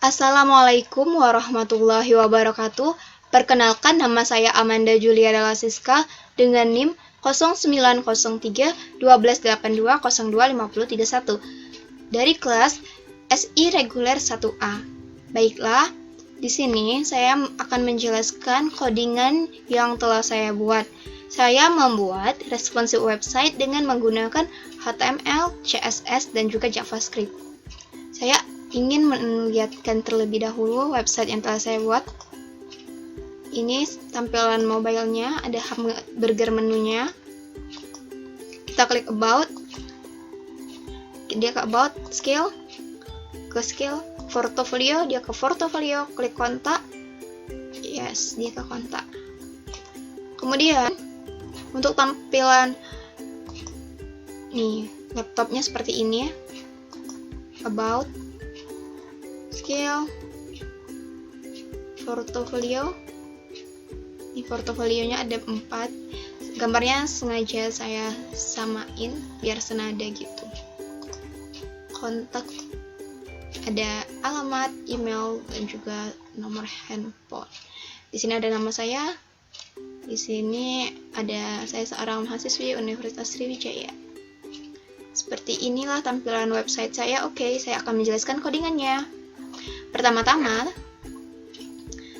Assalamualaikum warahmatullahi wabarakatuh. Perkenalkan, nama saya Amanda Julia Della Siska dengan NIM 0903-1282-025031 dari kelas SI Reguler 1A. Baiklah, di sini saya akan menjelaskan codingan yang telah saya buat. Saya membuat responsive website dengan menggunakan HTML, CSS, dan juga JavaScript. Saya ingin melihatkan terlebih dahulu website yang telah saya buat. Ini tampilan mobilenya, ada hamburger menunya. Kita klik about, dia ke about, skill, ke skill, portfolio, dia ke portfolio, klik kontak, yes, dia ke kontak. Kemudian untuk tampilan nih laptopnya seperti ini ya, about, skill, portfolio. Di portofolionya ada 4. Gambarnya sengaja saya samain biar senada gitu. Kontak, ada alamat, email, dan juga nomor handphone. Di sini ada nama saya. Di sini ada saya seorang mahasiswi Universitas Sriwijaya. Seperti inilah tampilan website saya. Oke, saya akan menjelaskan codingannya. Pertama-tama,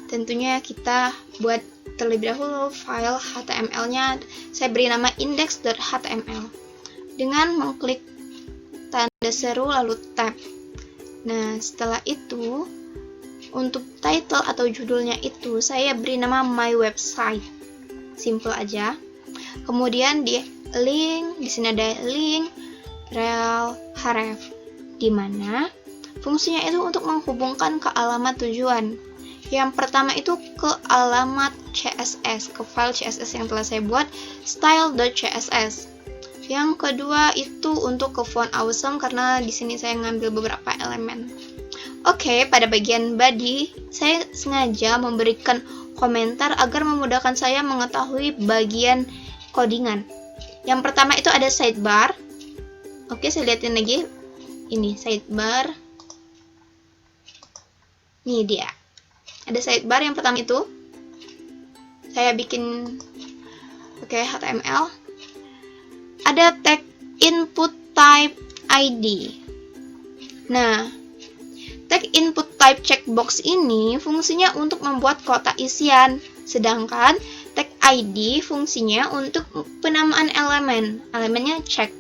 tentunya kita buat terlebih dahulu file HTML-nya. Saya beri nama index.html dengan mengklik tanda seru lalu tab. Nah, setelah itu untuk title atau judulnya itu saya beri nama my website. Simple aja. Kemudian di link, di sini ada link rel href, di mana fungsinya itu untuk menghubungkan ke alamat tujuan. Yang pertama itu ke alamat CSS, ke file CSS yang telah saya buat, style.css. Yang kedua itu untuk ke font awesome karena di sini saya ngambil beberapa elemen. Oke, pada bagian body saya sengaja memberikan komentar agar memudahkan saya mengetahui bagian codingan. Yang pertama itu ada sidebar. Oke, saya lihatin lagi. Ini sidebar. Nih dia. Ada sidebar yang pertama itu. Saya bikin HTML. Ada tag input type ID. Nah, tag input type checkbox ini fungsinya untuk membuat kotak isian, sedangkan tag ID fungsinya untuk penamaan elemen. Elemennya check.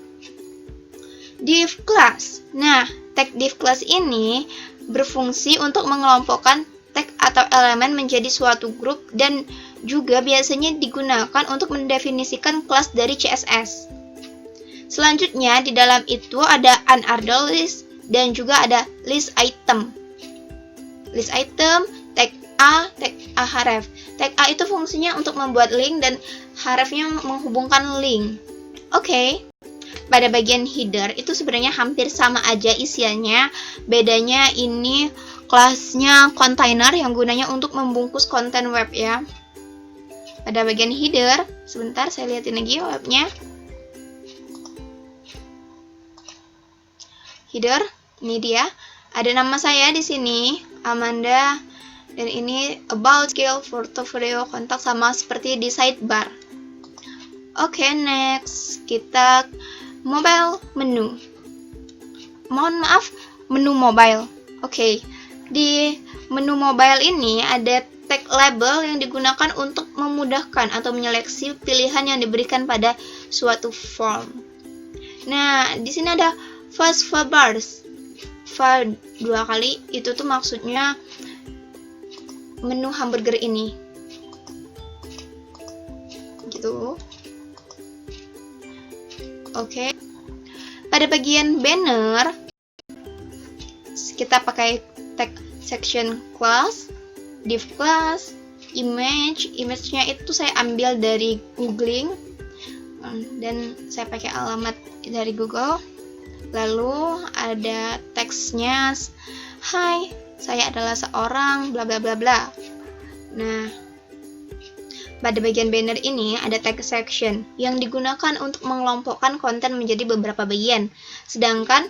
Div class. Nah, tag div class ini berfungsi untuk mengelompokkan tag atau elemen menjadi suatu grup dan juga biasanya digunakan untuk mendefinisikan kelas dari CSS. Selanjutnya di dalam itu ada unordered list dan juga ada list item. List item, tag A href. Tag A itu fungsinya untuk membuat link dan hrefnya menghubungkan link. Oke. Pada bagian header itu sebenarnya hampir sama aja isiannya. Bedanya ini kelasnya container yang gunanya untuk membungkus konten web ya. Pada bagian header, sebentar saya lihatin lagi webnya. Header, ini dia. Ada nama saya di sini, Amanda, dan ini about, skill, portfolio, kontak sama seperti di sidebar. Oke, next kita mobile menu. Mohon maaf, menu mobile. Oke, di menu mobile ini ada tag label yang digunakan untuk memudahkan atau menyeleksi pilihan yang diberikan pada suatu form. Nah, di sini ada fast bars. File 2 kali, itu tuh maksudnya menu hamburger ini. Gitu. Oke. Pada bagian banner kita pakai tag section class, div class, image-nya itu saya ambil dari googling dan saya pakai alamat dari Google. Lalu ada teksnya, hai, saya adalah seorang bla bla bla bla. Nah, pada bagian banner ini ada tag section yang digunakan untuk mengelompokkan konten menjadi beberapa bagian. Sedangkan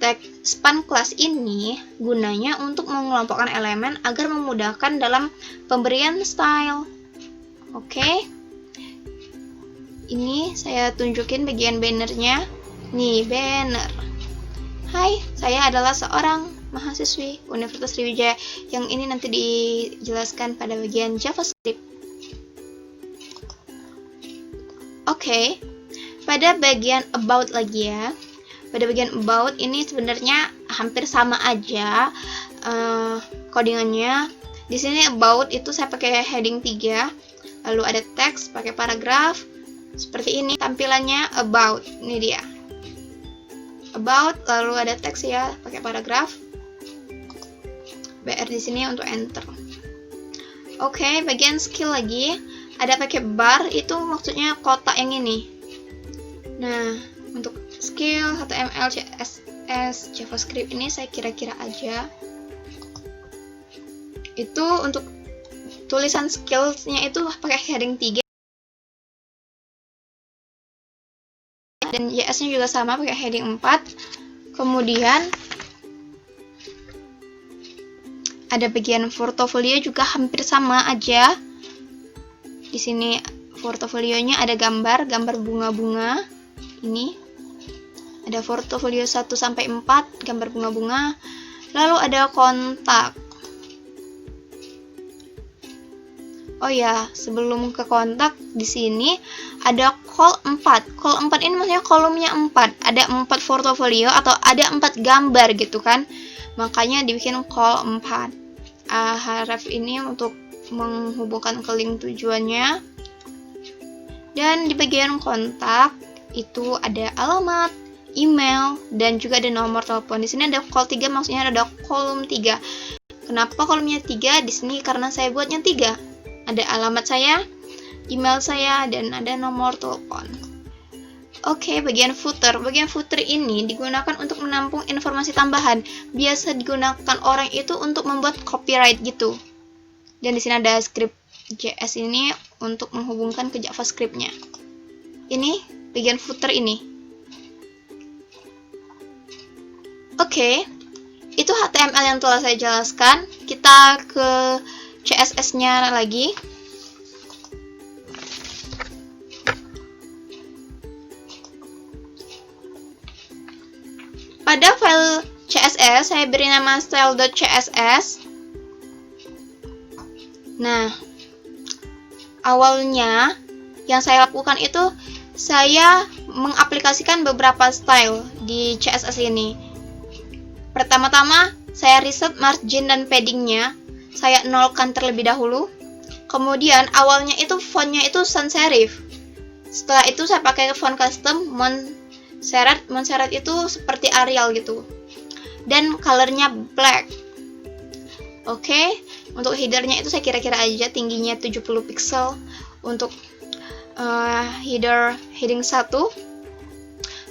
tag span class ini gunanya untuk mengelompokkan elemen agar memudahkan dalam pemberian style. Oke. Ini saya tunjukin bagian bannernya. Nih, banner. Hai, saya adalah seorang mahasiswi Universitas Sriwijaya. Yang ini nanti dijelaskan pada bagian JavaScript. Oke. Pada bagian about lagi ya. Pada bagian about ini sebenarnya hampir sama aja codingannya. Di sini about itu saya pakai heading 3, lalu ada teks pakai paragraf. Seperti ini tampilannya about. Ini dia. About, lalu ada teks ya pakai paragraf. BR di sini untuk enter. Oke, bagian skill lagi ada pakai bar, itu maksudnya kotak yang ini. Nah, untuk skill HTML, CSS, JavaScript ini saya kira-kira aja. Itu untuk tulisan skillsnya itu pakai heading 3. Dan JS-nya juga sama pakai heading 4. Kemudian ada bagian portofolio juga hampir sama aja. Di sini portofolionya ada gambar bunga-bunga. Ini ada portofolio 1 sampai 4, gambar bunga-bunga. Lalu ada kontak. Oh ya, sebelum ke kontak di sini ada call 4. Call 4 ini maksudnya kolomnya 4. Ada 4 portofolio atau ada 4 gambar gitu kan. Makanya dibikin call 4. Href ini untuk menghubungkan ke link tujuannya. Dan di bagian kontak itu ada alamat, email, dan juga ada nomor telepon. Di sini ada call 3, maksudnya ada kolom 3. Kenapa kolomnya 3? Di sini karena saya buatnya 3. Ada alamat saya, email saya, dan ada nomor telepon. Oke, bagian footer. Bagian footer ini digunakan untuk menampung informasi tambahan. Biasa digunakan orang itu untuk membuat copyright gitu. Dan di sini ada script JS ini untuk menghubungkan ke JavaScript-nya. Ini bagian footer ini. Oke, itu HTML yang telah saya jelaskan. Kita ke CSS-nya lagi. Pada file CSS saya beri nama style.css. Nah, awalnya yang saya lakukan itu saya mengaplikasikan beberapa style di CSS ini. Pertama-tama saya reset margin dan paddingnya. Saya nolkan terlebih dahulu. Kemudian awalnya itu fontnya itu sans serif. Setelah itu saya pakai font custom Montserrat itu seperti Arial gitu. Dan colornya black. Oke, untuk headernya itu saya kira-kira aja tingginya 70 pixel untuk heading 1.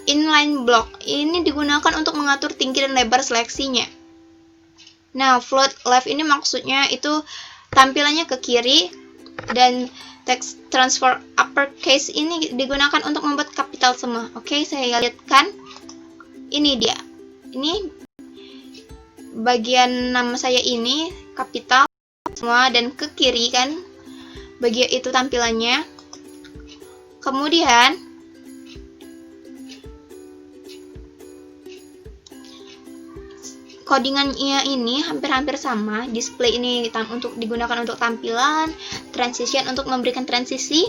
Inline block ini digunakan untuk mengatur tinggi dan lebar seleksinya. Nah, float left ini maksudnya itu tampilannya ke kiri, dan text transfer uppercase ini digunakan untuk membuat kapital semua. Oke, saya lihatkan. Ini dia. Ini bagian nama saya ini kapital semua dan ke kiri kan. Bagian itu tampilannya. Kemudian codingannya ini hampir-hampir sama. Display ini untuk digunakan untuk tampilan, transition untuk memberikan transisi.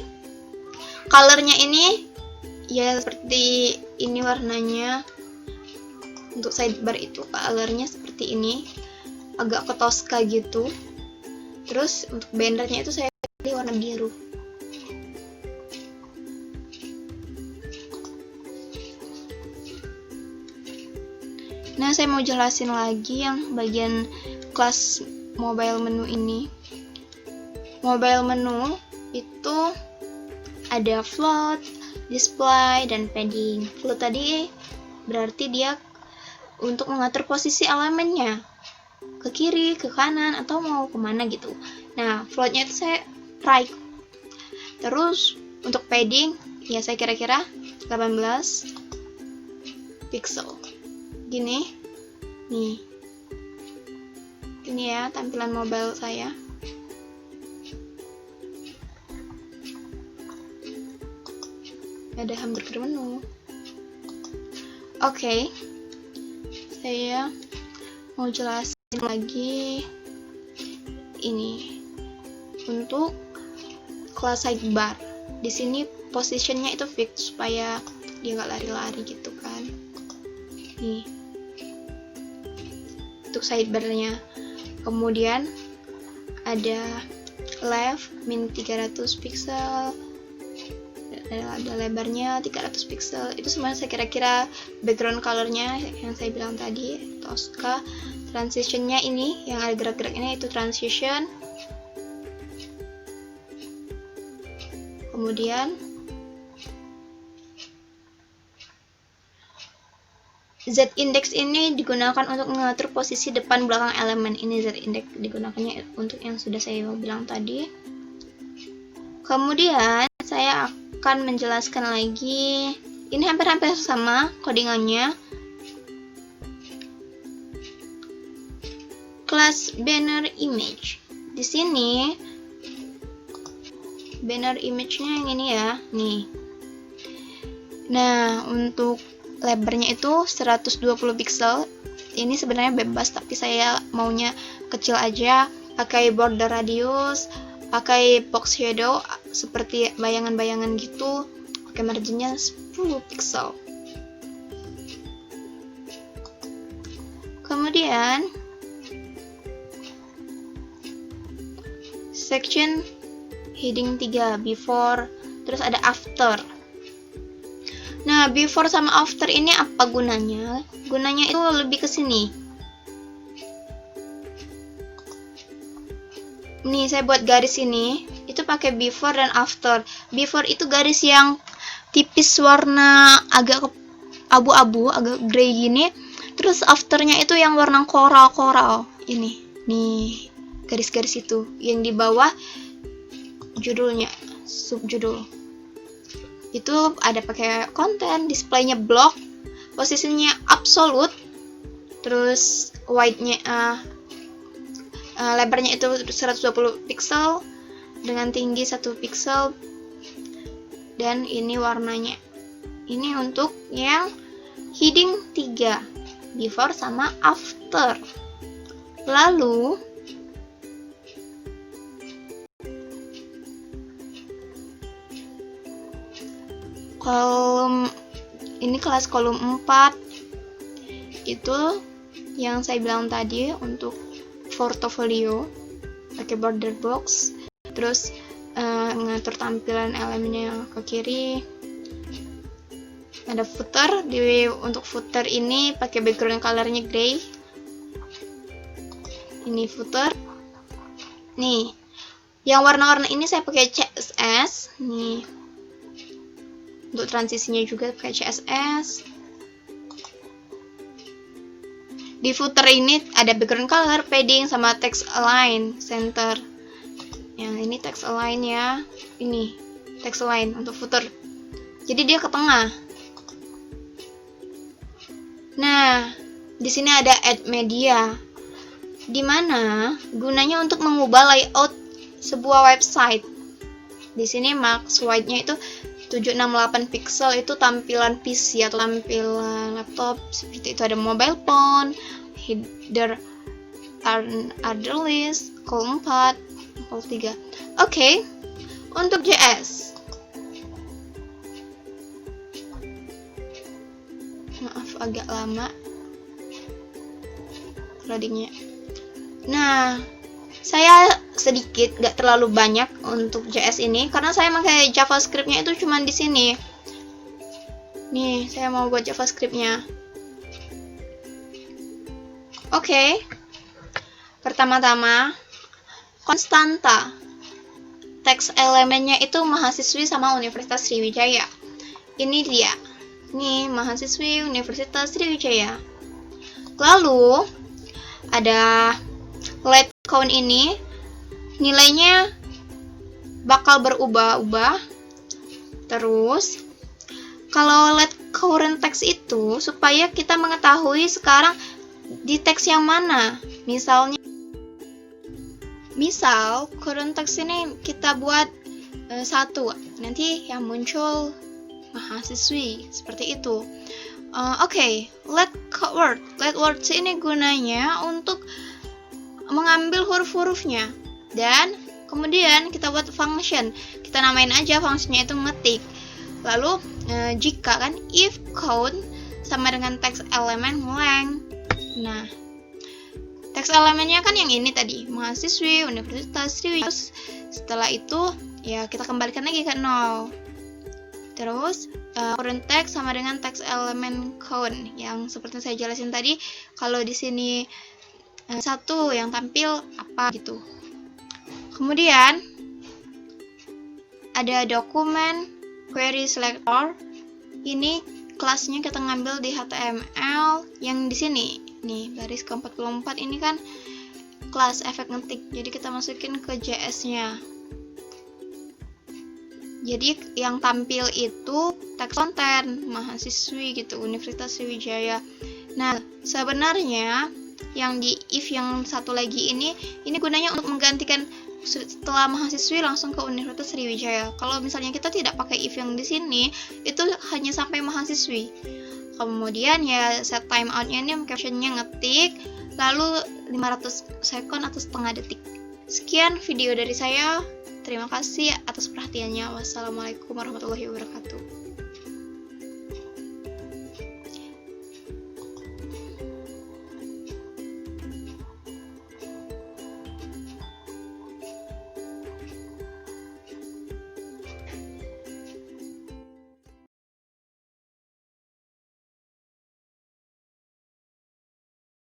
Colornya ini ya seperti ini warnanya. Untuk sidebar itu colornya seperti ini, agak ke Tosca gitu. Terus untuk bannernya itu saya pilih warna biru. Nah, saya mau jelasin lagi yang bagian kelas mobile menu ini. Mobile menu itu ada float, display, dan padding. Float tadi berarti dia untuk mengatur posisi elemennya, ke kiri, ke kanan, atau mau kemana gitu. Nah, floatnya itu saya right. Terus untuk padding ya saya kira-kira 18 pixel. gini nih, ini ya tampilan mobile saya. Ada hamburger menu. Oke, saya mau jelasin lagi ini untuk kelas sidebar. Di sini positionnya itu fix supaya dia nggak lari-lari gitu kan. Nih untuk sidebarnya. Kemudian ada left min 300 pixel, ada lebarnya 300 pixel. Itu semuanya saya kira-kira background colornya yang saya bilang tadi, Tosca. Transitionnya ini yang ada gerak-gerak ini itu transition. Kemudian Z-index ini digunakan untuk mengatur posisi depan belakang elemen. Ini Z-index digunakannya untuk yang sudah saya bilang tadi. Kemudian saya akan menjelaskan lagi. Ini hampir-hampir sama codingannya. Kelas banner image. Di sini banner image-nya yang ini ya, nih. Nah, untuk lebarnya itu 120 pixel. Ini sebenarnya bebas, tapi saya maunya kecil aja, pakai border radius, pakai box shadow seperti bayangan-bayangan gitu, pakai marginnya 10 pixel. Kemudian section heading 3 before, terus ada after. Nah, before sama after ini apa gunanya? Gunanya itu lebih ke sini. Nih, saya buat garis ini, itu pakai before dan after. Before itu garis yang tipis warna agak abu-abu, agak grey gini. Terus afternya itu yang warna koral-koral. Ini, nih, garis-garis itu. Yang di bawah judulnya, subjudul. Itu ada pakai konten, displaynya block, posisinya absolute, terus width-nya lebarnya itu 120 pixel dengan tinggi 1 pixel, dan ini warnanya. Ini untuk yang heading 3 before sama after. Lalu kolom ini kelas kolom 4 itu yang saya bilang tadi untuk portofolio, pakai border box, terus ngatur tampilan elemennya ke kiri. Ada footer, untuk footer ini pakai background colornya gray. Ini footer. Nih, yang warna-warna ini saya pakai CSS. Nih, untuk transisinya juga pakai CSS. Di footer ini ada background color, padding, sama text align, center. Yang ini text align ya. Ini text align untuk footer. Jadi dia ke tengah. Nah, di sini ada add media. Dimana gunanya untuk mengubah layout sebuah website. Di sini max width-nya itu 768 pixel, itu tampilan PC atau tampilan laptop. Seperti itu ada mobile phone, header, other list, kolom 4, kolom 3. Oke, untuk JS. Maaf agak lama loadingnya. Nah, saya sedikit, gak terlalu banyak untuk JS ini karena saya pakai JavaScript-nya itu cuma di sini. Nih, saya mau buat JavaScript-nya. Oke. Pertama-tama, konstanta. Teks elemennya itu mahasiswi sama Universitas Sriwijaya. Ini dia. Nih, mahasiswi Universitas Sriwijaya. Lalu ada let count ini nilainya bakal berubah-ubah. Terus kalau let current text itu supaya kita mengetahui sekarang di teks yang mana. Misal current text ini kita buat 1, nanti yang muncul mahasiswi, seperti itu. Oke, let words ini gunanya untuk mengambil huruf-hurufnya, dan kemudian kita buat function. Kita namain aja fungsinya itu ngetik. Lalu jika kan if count sama dengan text element length. Nah, text elemennya kan yang ini tadi, mahasiswi, Universitas Sriwijaya. Terus setelah itu ya kita kembalikan lagi ke 0. Terus current text sama dengan text element count yang seperti saya jelasin tadi. Kalau di sini 1 yang tampil apa gitu. Kemudian ada dokumen query selector. Ini kelasnya kita ngambil di HTML yang di sini. Nih, baris ke-44 ini kan kelas efek ngetik. Jadi kita masukin ke JS-nya. Jadi yang tampil itu teks konten mahasiswi gitu, Universitas Sriwijaya. Nah, sebenarnya yang di if yang satu lagi ini gunanya untuk menggantikan setelah mahasiswi langsung ke Universitas Sriwijaya. Kalau misalnya kita tidak pakai if yang di sini, itu hanya sampai mahasiswi. Kemudian ya set timeoutnya ini captionnya ngetik, lalu 500 second atau setengah detik. Sekian video dari saya. Terima kasih atas perhatiannya. Wassalamualaikum warahmatullahi wabarakatuh.